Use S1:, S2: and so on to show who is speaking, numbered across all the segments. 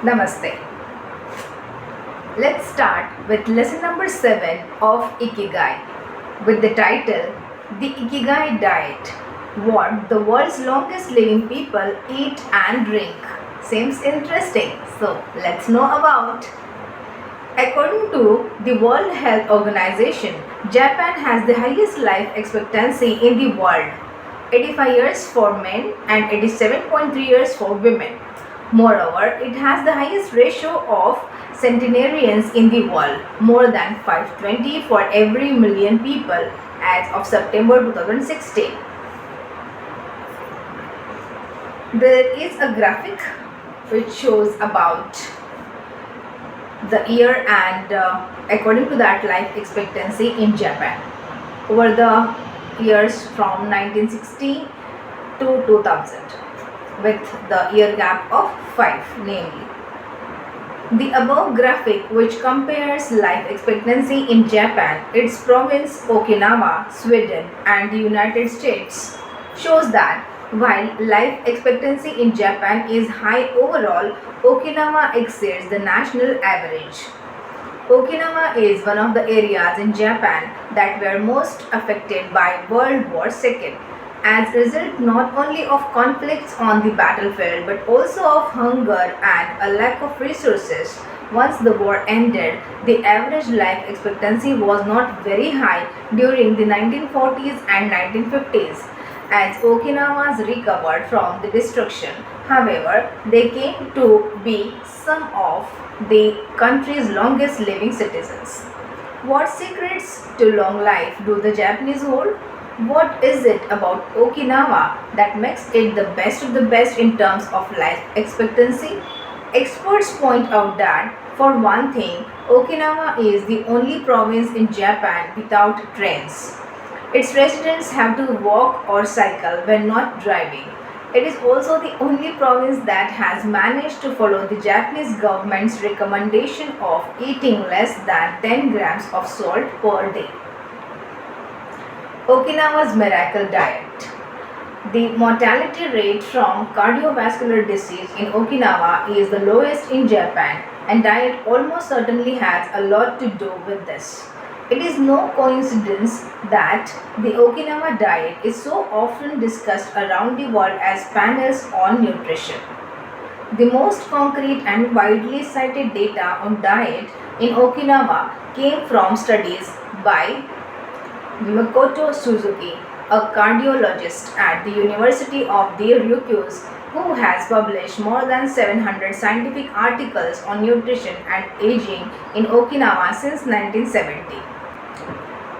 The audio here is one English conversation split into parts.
S1: Namaste. Let's start with lesson number 7 of Ikigai with the title The Ikigai Diet, what the world's longest living people eat and drink. Seems interesting, so let's know about. According to the World Health Organization, Japan has the highest life expectancy in the world, 85 years for men and 87.3 years for women. Moreover, it has the highest ratio of centenarians in the world, more than 520 for every million people as of September 2016. There is a graphic which shows about the year and according to that life expectancy in Japan over the years from 1960 to 2000 with the year gap of 5 namely. The above graphic, which compares life expectancy in Japan, its province Okinawa, Sweden and the United States, shows that while life expectancy in Japan is high overall, Okinawa exceeds the national average. Okinawa is one of the areas in Japan that were most affected by World War II, as a result not only of conflicts on the battlefield but also of hunger and a lack of resources. Once the war ended, the average life expectancy was not very high during the 1940s and 1950s, as Okinawas recovered from the destruction. However, they came to be some of the country's longest living citizens. What secrets to long life do the Japanese hold? What is it about Okinawa that makes it the best of the best in terms of life expectancy? Experts point out that, for one thing, Okinawa is the only province in Japan without trains. Its residents have to walk or cycle when not driving. It is also the only province that has managed to follow the Japanese government's recommendation of eating less than 10 grams of salt per day. Okinawa's miracle diet. The mortality rate from cardiovascular disease in Okinawa is the lowest in Japan, and diet almost certainly has a lot to do with this. It is no coincidence that the Okinawa diet is so often discussed around the world as panels on nutrition. The most concrete and widely cited data on diet in Okinawa came from studies by Makoto Suzuki, a cardiologist at the University of the Ryukyus, who has published more than 700 scientific articles on nutrition and aging in Okinawa since 1970.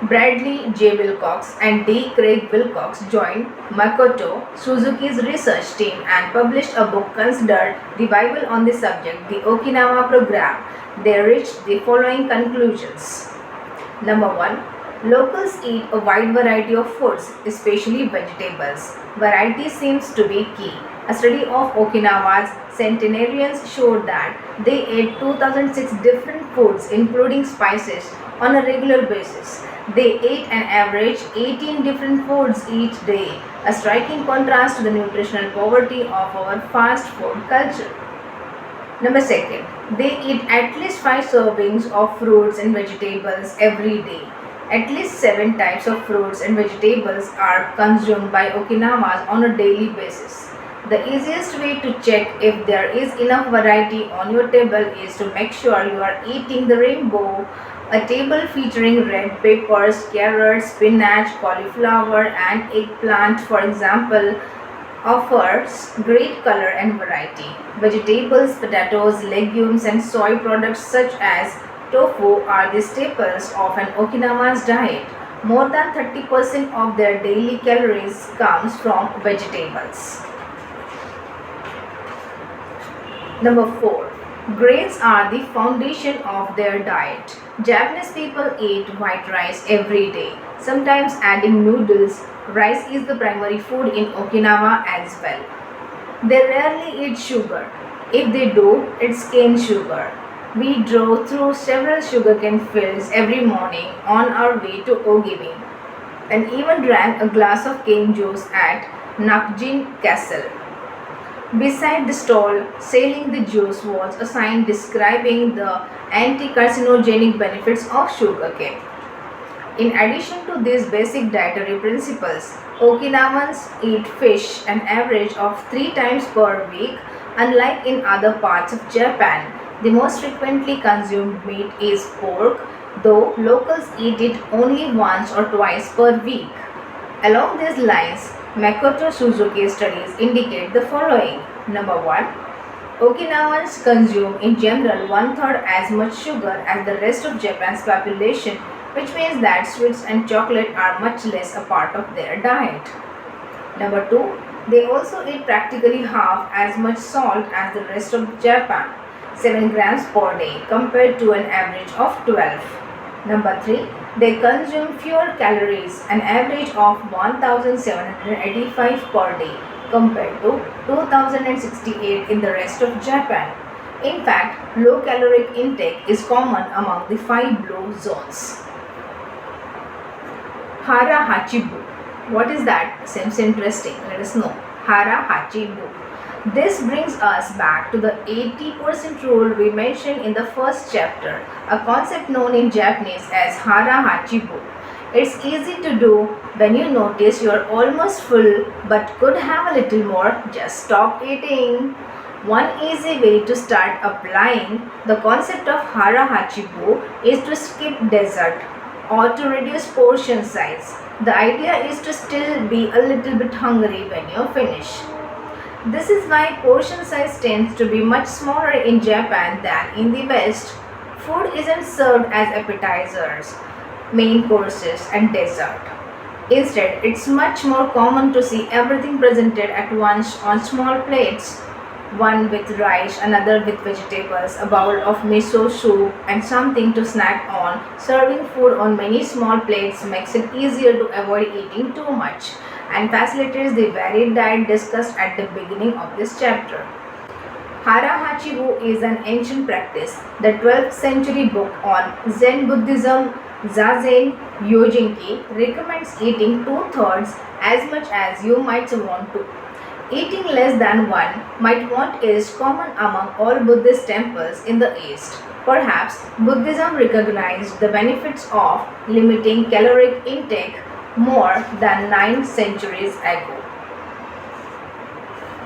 S1: Bradley J. Wilcox and D. Craig Wilcox joined Makoto Suzuki's research team and published a book considered the Bible on the subject, the Okinawa Program. They reached the following conclusions. Number 1. Locals eat a wide variety of foods, especially vegetables. Variety seems to be key. A study of Okinawa's centenarians showed that they ate 2006 different foods, including spices, on a regular basis. They ate an average 18 different foods each day, a striking contrast to the nutritional poverty of our fast food culture. Number 2. They eat at least 5 servings of fruits and vegetables every day. At least 7 types of fruits and vegetables are consumed by Okinawans on a daily basis. The easiest way to check if there is enough variety on your table is to make sure you are eating the rainbow, a table featuring red peppers, carrots, spinach, cauliflower and eggplant, for example, offers great color and variety. Vegetables, potatoes, legumes and soy products such as tofu are the staples of an Okinawan's diet. More than 30% of their daily calories comes from vegetables. Number 4. Grains are the foundation of their diet. Japanese people eat white rice every day, sometimes adding noodles. Rice is the primary food in Okinawa as well. They rarely eat sugar. If they do, it's cane sugar. We drove through several sugarcane fields every morning on our way to Ogimi, and even drank a glass of cane juice at Nakjin Castle. Beside the stall selling the juice was a sign describing the anti-carcinogenic benefits of sugarcane. In addition to these basic dietary principles, Okinawans eat fish an average of 3 times per week. Unlike in other parts of Japan, the most frequently consumed meat is pork, though locals eat it only once or twice per week. Along these lines, Makoto Suzuki's studies indicate the following. Number 1. Okinawans consume in general one-third as much sugar as the rest of Japan's population, which means that sweets and chocolate are much less a part of their diet. Number 2. They also eat practically half as much salt as the rest of Japan, 7 grams per day compared to an average of 12. Number 3. They consume fewer calories, an average of 1785 per day compared to 2068 in the rest of Japan. In fact, low caloric intake is common among the 5 blue zones. Haramachibo. What is that? Seems interesting. Let us know. Haramachibo. This brings us back to the 80% rule we mentioned in the first chapter, a concept known in Japanese as Haramachibo. It's easy to do when you notice you're almost full but could have a little more. Just stop eating. One easy way to start applying the concept of Haramachibo is to skip dessert or to reduce portion size. The idea is to still be a little bit hungry when you finish. This is why portion size tends to be much smaller in Japan than in the West. Food isn't served as appetizers, main courses and dessert. Instead, it's much more common to see everything presented at once on small plates, one with rice, another with vegetables, a bowl of miso soup, and something to snack on. Serving food on many small plates makes it easier to avoid eating too much and facilitates the varied diet discussed at the beginning of this chapter. Haramachibo is an ancient practice. The 12th century book on Zen Buddhism, Zazen Yojinki, recommends eating 2/3 as much as you might want to. Eating less than one might want is common among all Buddhist temples in the East. Perhaps Buddhism recognized the benefits of limiting caloric intake more than 9 centuries ago.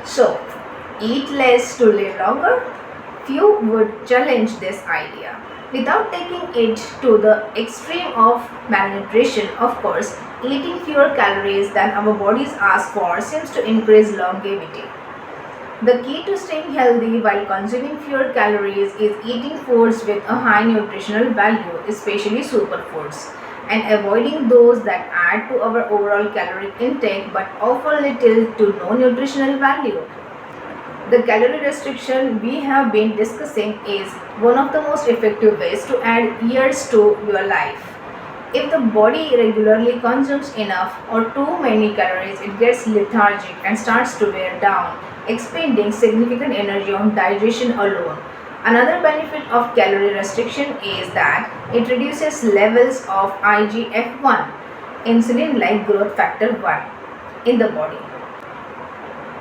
S1: So, eat less to live longer? Few would challenge this idea. Without taking it to the extreme of malnutrition, of course, eating fewer calories than our bodies ask for seems to increase longevity. The key to staying healthy while consuming fewer calories is eating foods with a high nutritional value, especially superfoods, and avoiding those that add to our overall caloric intake but offer little to no nutritional value. The calorie restriction we have been discussing is one of the most effective ways to add years to your life. If the body regularly consumes enough or too many calories, it gets lethargic and starts to wear down, expending significant energy on digestion alone. Another benefit of calorie restriction is that it reduces levels of IGF-1, insulin-like growth factor 1, in the body.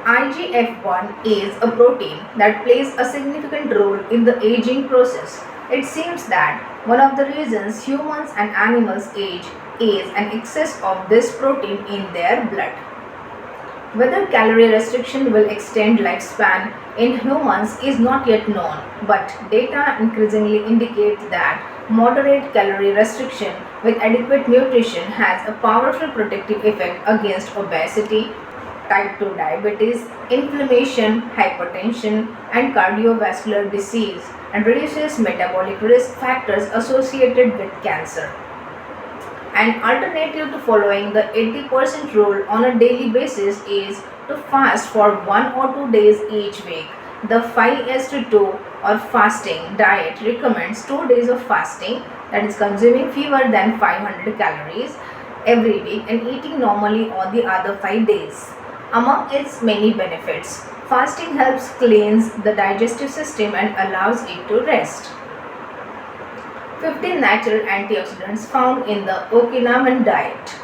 S1: IGF-1 is a protein that plays a significant role in the aging process. It seems that one of the reasons humans and animals age is an excess of this protein in their blood. Whether calorie restriction will extend lifespan in humans is not yet known, but data increasingly indicate that moderate calorie restriction with adequate nutrition has a powerful protective effect against obesity, type 2 diabetes, inflammation, hypertension, and cardiovascular disease, and reduces metabolic risk factors associated with cancer. An alternative to following the 80% rule on a daily basis is to fast for 1 or 2 days each week. The 5:2 or fasting diet recommends 2 days of fasting, that is consuming fewer than 500 calories every week and eating normally on the other 5 days. Among its many benefits, fasting helps cleanse the digestive system and allows it to rest. 15 natural antioxidants found in the Okinawan diet.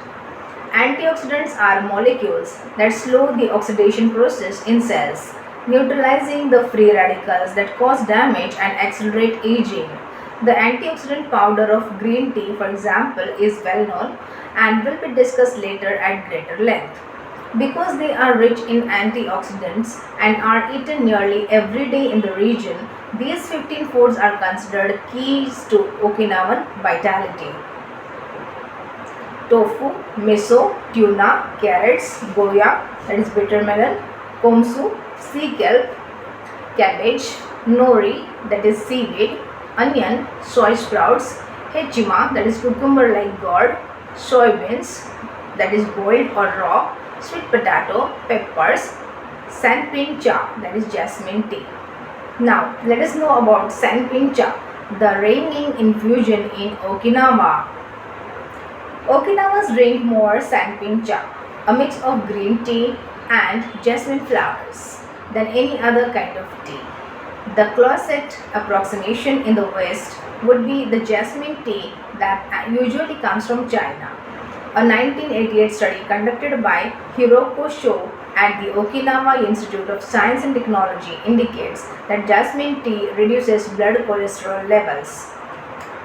S1: Antioxidants are molecules that slow the oxidation process in cells. neutralizing the free radicals that cause damage and accelerate aging. The antioxidant powder of green tea, for example, is well known and will be discussed later at greater length. Because they are rich in antioxidants and are eaten nearly every day in the region, these 15 foods are considered keys to Okinawan vitality. Tofu, miso, tuna, carrots, goya, that is bitter melon, komsu, sea kelp, cabbage, nori, that is seaweed, onion, soy sprouts, hechima, that is cucumber like gourd, soybeans, that is boiled or raw, sweet potato, peppers, sanpin cha, that is jasmine tea. Now, let us know about sanpin cha, the reigning infusion in Okinawa. Okinawans drink more sanpin cha, a mix of green tea and jasmine flowers, than any other kind of tea. The closet approximation in the West would be the jasmine tea that usually comes from China. A 1988 study conducted by Hiroko Sho at the Okinawa Institute of Science and Technology indicates that jasmine tea reduces blood cholesterol levels.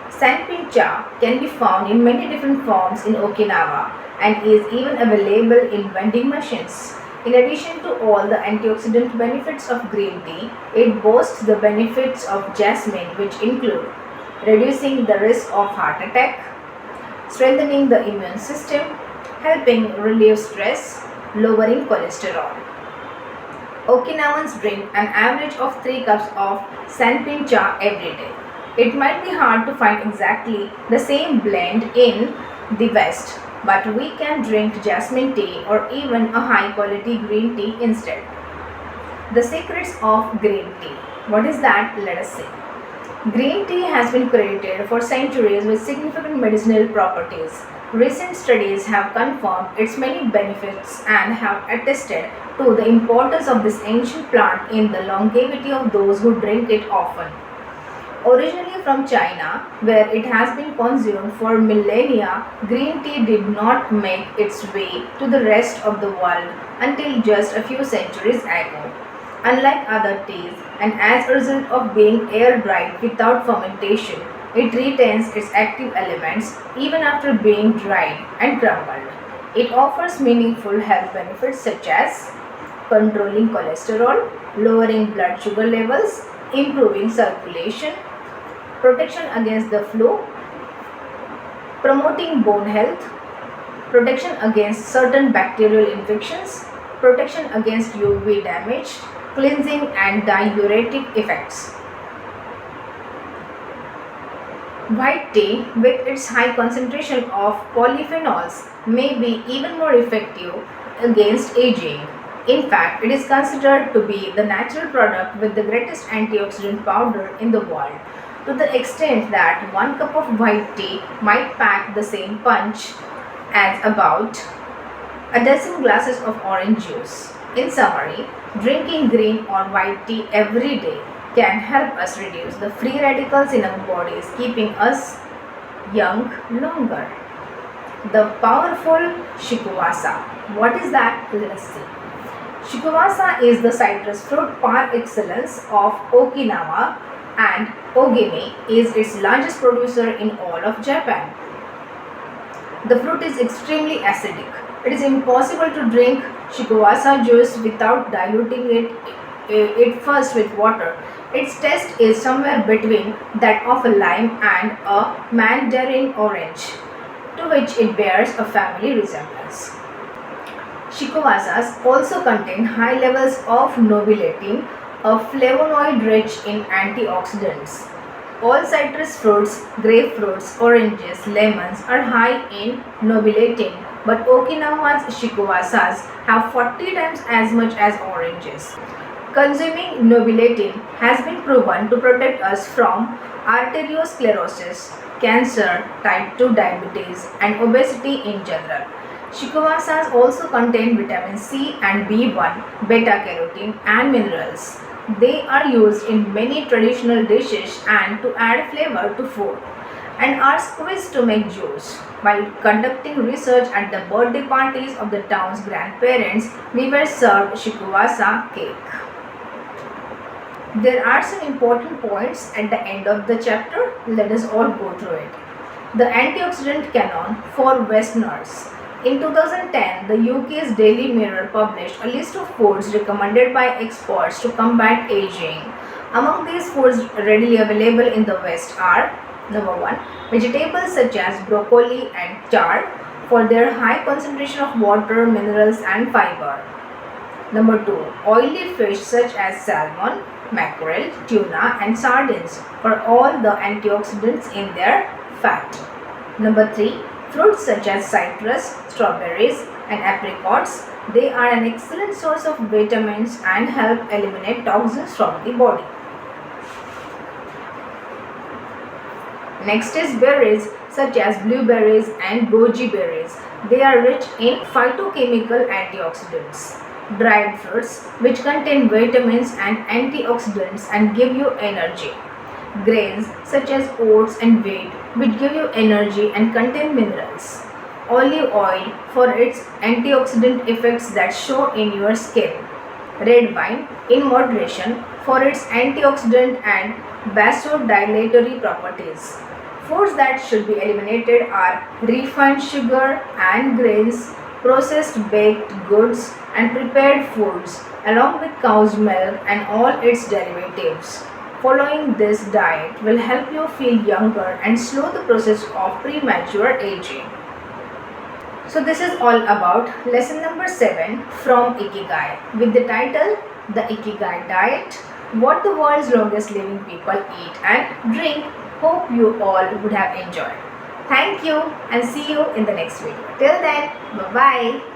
S1: Sanpin cha can be found in many different forms in Okinawa and is even available in vending machines. In addition to all the antioxidant benefits of green tea, it boasts the benefits of jasmine, which include reducing the risk of heart attack, strengthening the immune system, helping relieve stress, lowering cholesterol. Okinawans drink an average of 3 cups of sanpin cha every day. It might be hard to find exactly the same blend in the West, but we can drink jasmine tea or even a high quality green tea instead. The secrets of green tea. What is that? Let us see. Green tea has been credited for centuries with significant medicinal properties. Recent studies have confirmed its many benefits and have attested to the importance of this ancient plant in the longevity of those who drink it often. Originally from China, where it has been consumed for millennia, green tea did not make its way to the rest of the world until just a few centuries ago. Unlike other teas, and as a result of being air dried without fermentation, it retains its active elements even after being dried and crumbled. It offers meaningful health benefits such as controlling cholesterol, lowering blood sugar levels, improving circulation, protection against the flu, promoting bone health, protection against certain bacterial infections, protection against UV damage, cleansing and diuretic effects. White tea, with its high concentration of polyphenols, may be even more effective against aging. In fact, it is considered to be the natural product with the greatest antioxidant powder in the world, to the extent that 1 cup of white tea might pack the same punch as about a dozen glasses of orange juice. In summary, drinking green or white tea every day can help us reduce the free radicals in our bodies, keeping us young longer. The powerful shikuwasa. What is that? Let us see. Shikuwasa is the citrus fruit par excellence of Okinawa, and Ogimi is its largest producer in all of Japan. The fruit is extremely acidic. It is impossible to drink shikuwasa juice without diluting it first with water. Its taste is somewhere between that of a lime and a mandarin orange, to which it bears a family resemblance. Shikuwasas also contain high levels of nobilatin, a flavonoid rich in antioxidants. All citrus fruits, grapefruits, oranges, lemons are high in nobilatin, but Okinawa's shikuwasas have 40 times as much as oranges. Consuming nobilatin has been proven to protect us from arteriosclerosis, cancer, type 2 diabetes, and obesity in general. Shikuwasas also contain vitamin C and B1, beta carotene, and minerals. They are used in many traditional dishes and to add flavor to food, and are squeezed to make juice. While conducting research at the birthday parties of the town's grandparents, we were served shikuwasa cake. There are some important points at the end of the chapter. Let us all go through it. The antioxidant canon for Westerners. In 2010, the UK's Daily Mirror published a list of foods recommended by experts to combat aging. Among these foods readily available in the West are: number 1, vegetables such as broccoli and chard for their high concentration of water, minerals and fiber. Number 2, oily fish such as salmon, mackerel, tuna and sardines for all the antioxidants in their fat. Number 3, fruits such as citrus, strawberries and apricots. They are an excellent source of vitamins and help eliminate toxins from the body. Next is berries such as blueberries and goji berries. They are rich in phytochemical antioxidants. Dried fruits which contain vitamins and antioxidants and give you energy. Grains such as oats and wheat which give you energy and contain minerals. Olive oil for its antioxidant effects that show in your skin. Red wine in moderation for its antioxidant and vasodilatory properties. Foods that should be eliminated are refined sugar and grains, processed baked goods and prepared foods along with cow's milk and all its derivatives. Following this diet will help you feel younger and slow the process of premature aging. So this is all about lesson number 7 from Ikigai with the title The Ikigai Diet, what the world's longest living people eat and drink. Hope you all would have enjoyed. Thank you and see you in the next video. Till then, bye-bye.